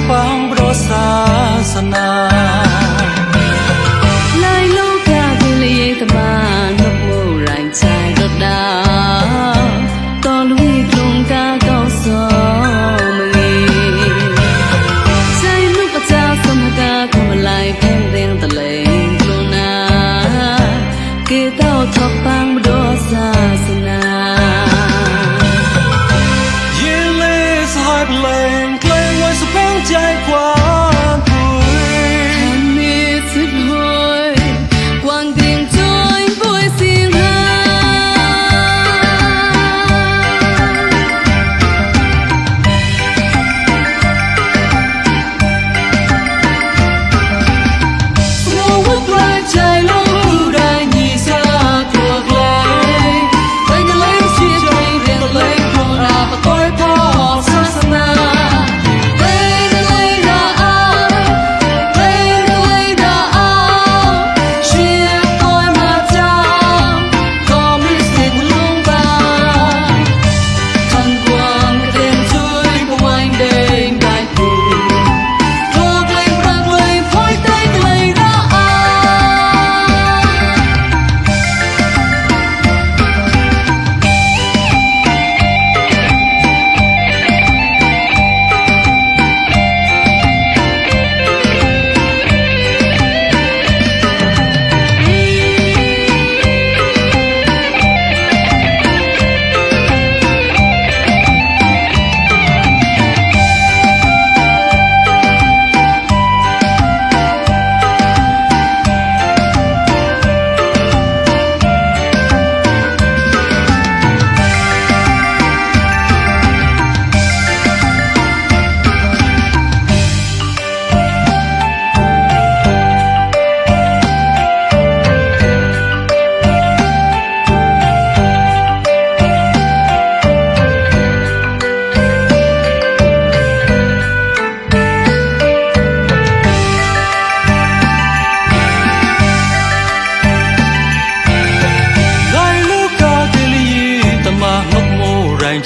ฟังโปรศาสนาลายลูกกาเกลียตมานกโมรายใจรถดาวตอนลุยกลงกาเก้าสอมือใจลูกประจาสมกาคำลายแพงเรียงตะเลงกลุนาเกเต้าทอกปังโปรศาสนายืนเลยสหายเพลงเพลงไว้สุเพลงใจกว้างปุยมีสุดหอยกวางเตียงจอยป่วยเสียงหาสมองว่าปลายใจลูกได้ยี่สากลัวเกรงเพลงกันเลยเสียใจเรียงกันเลยโคราปะต้อยพ่อศาสนา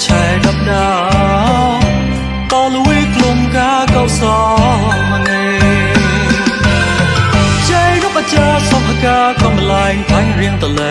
ชายดับดาวตอลุยกลุ่มกาเก้าสองเงใจนกอาจารย์สองพกากำลายพายเรียงตะเล